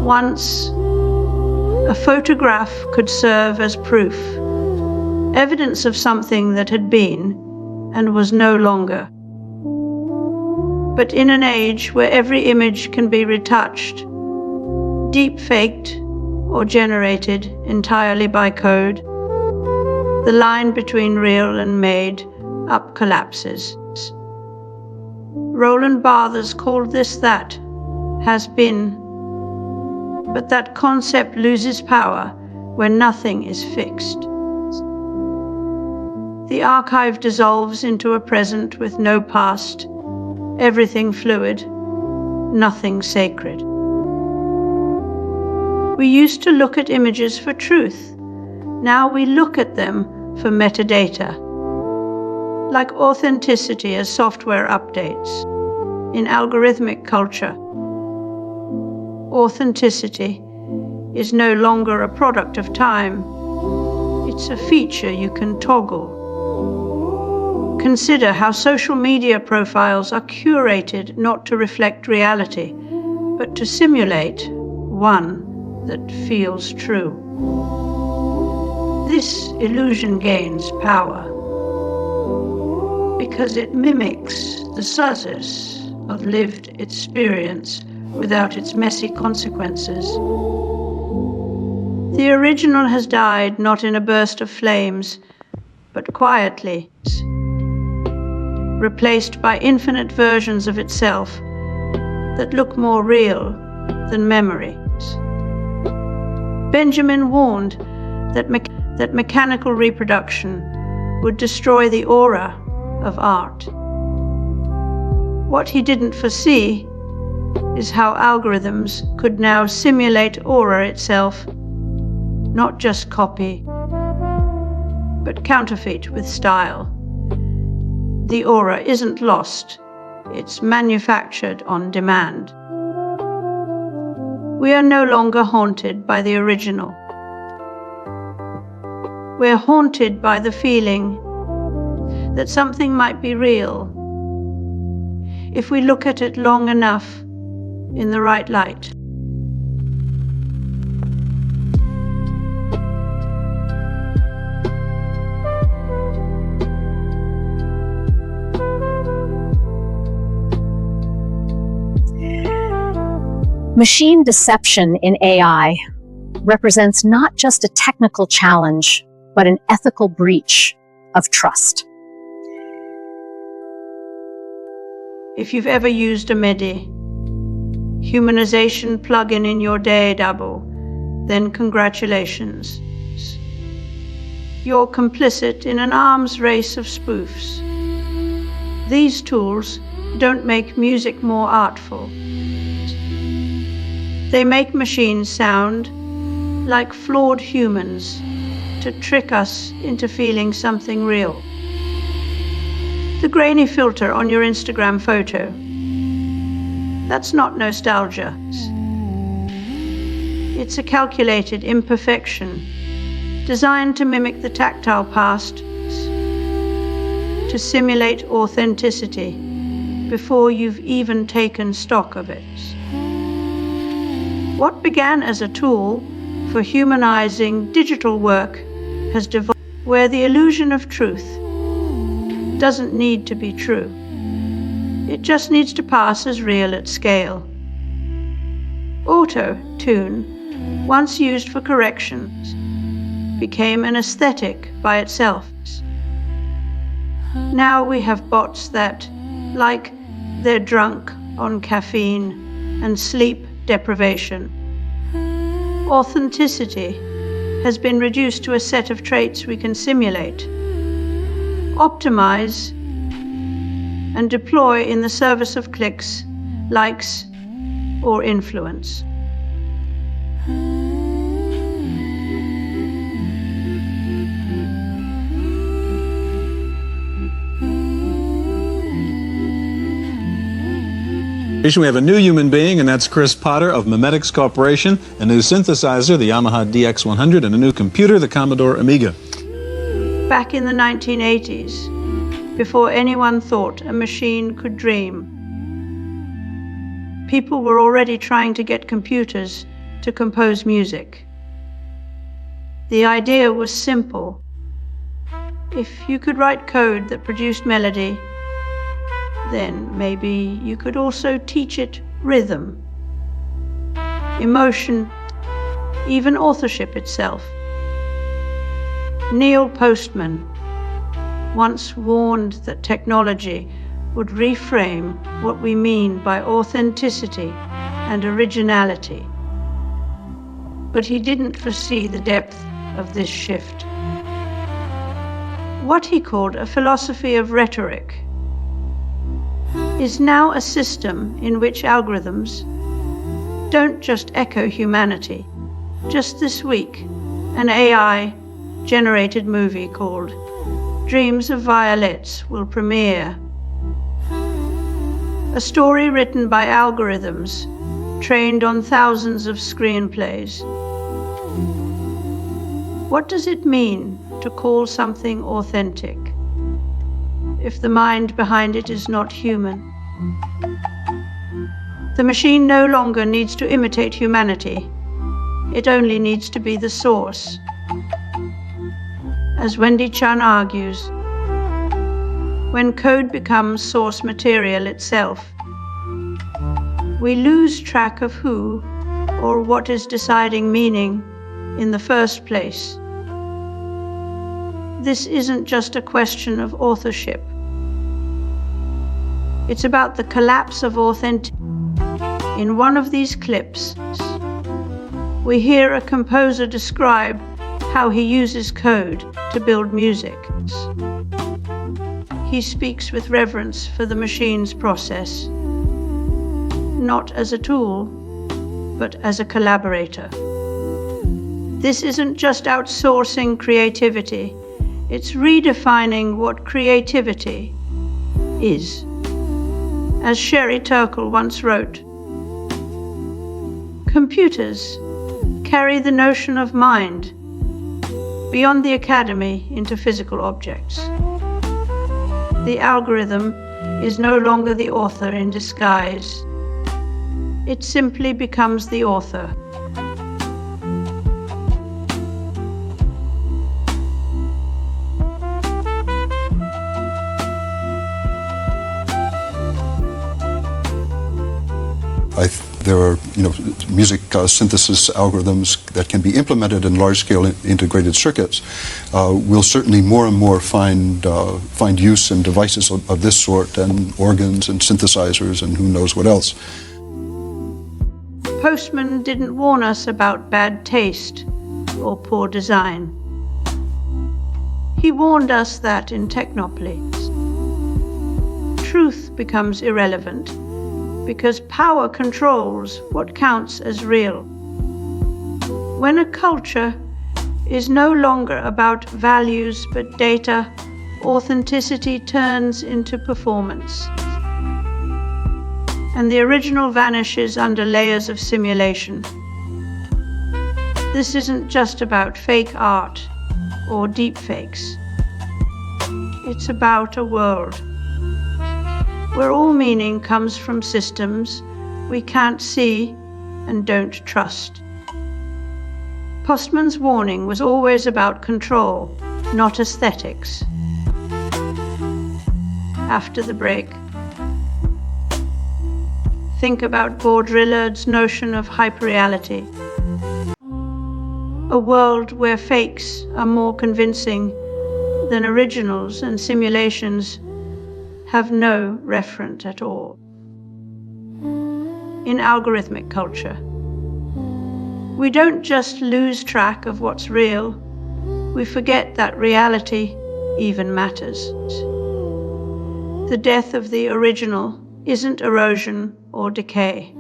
Once, a photograph could serve as proof, evidence of something that had been and was no longer. But in an age where every image can be retouched, deep-faked, or generated entirely by code, the line between real and made up collapses. Roland Barthes called this that, has been, but that concept loses power when nothing is fixed. The archive dissolves into a present with no past, everything fluid, nothing sacred. We used to look at images for truth. Now we look at them for metadata. Like authenticity as software updates. In algorithmic culture, authenticity is no longer a product of time. It's a feature you can toggle. Consider how social media profiles are curated not to reflect reality, but to simulate one that feels true. This illusion gains power because it mimics the success of lived experience without its messy consequences. The original has died not in a burst of flames, but quietly, replaced by infinite versions of itself that look more real than memories. Benjamin warned that mechanical reproduction would destroy the aura of art. What he didn't foresee is how algorithms could now simulate aura itself, not just copy, but counterfeit with style. The aura isn't lost, it's manufactured on demand. We are no longer haunted by the original. We're haunted by the feeling that something might be real if we look at it long enough in the right light. Machine deception in AI represents not just a technical challenge, but an ethical breach of trust. If you've ever used a MIDI humanization plugin in your DAW, then congratulations. You're complicit in an arms race of spoofs. These tools don't make music more artful. They make machines sound like flawed humans to trick us into feeling something real. The grainy filter on your Instagram photo, that's not nostalgia. It's a calculated imperfection designed to mimic the tactile past, to simulate authenticity before you've even taken stock of it. What began as a tool for humanizing digital work has devolved where the illusion of truth doesn't need to be true. It just needs to pass as real at scale. Auto-tune, once used for corrections, became an aesthetic by itself. Now we have bots that, like they're drunk on caffeine and sleep deprivation. Authenticity has been reduced to a set of traits we can simulate, optimize, and deploy in the service of clicks, likes, or influence. We have a new human being, and that's Chris Potter of Memetics Corporation, a new synthesizer, the Yamaha DX100, and a new computer, the Commodore Amiga. Back in the 1980s, before anyone thought a machine could dream, people were already trying to get computers to compose music. The idea was simple. If you could write code that produced melody, then maybe you could also teach it rhythm, emotion, even authorship itself. Neil Postman once warned that technology would reframe what we mean by authenticity and originality. But he didn't foresee the depth of this shift. What he called a philosophy of rhetoric is now a system in which algorithms don't just echo humanity. Just this week, an AI-generated movie called Dreams of Violets will premiere. A story written by algorithms trained on thousands of screenplays. What does it mean to call something authentic if the mind behind it is not human? The machine no longer needs to imitate humanity. It only needs to be the source. As Wendy Chun argues, when code becomes source material itself, we lose track of who or what is deciding meaning in the first place. This isn't just a question of authorship. It's about the collapse of authenticity. In one of these clips, we hear a composer describe how he uses code to build music. He speaks with reverence for the machine's process, not as a tool, but as a collaborator. This isn't just outsourcing creativity, it's redefining what creativity is. As Sherry Turkle once wrote, computers carry the notion of mind beyond the academy into physical objects. The algorithm is no longer the author in disguise. It simply becomes the author. There are, music synthesis algorithms that can be implemented in large-scale integrated circuits. We'll certainly more and more find use in devices of this sort, and organs and synthesizers and who knows what else. Postman didn't warn us about bad taste or poor design. He warned us that in technopolis, truth becomes irrelevant because power controls what counts as real. When a culture is no longer about values but data, authenticity turns into performance. And the original vanishes under layers of simulation. This isn't just about fake art or deepfakes. It's about a world where all meaning comes from systems we can't see and don't trust. Postman's warning was always about control, not aesthetics. After the break, think about Baudrillard's notion of hyperreality. A world where fakes are more convincing than originals and simulations have no referent at all. In algorithmic culture, we don't just lose track of what's real, we forget that reality even matters. The death of the original isn't erosion or decay.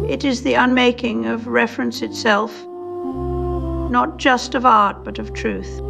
It is the unmaking of reference itself, not just of art but of truth.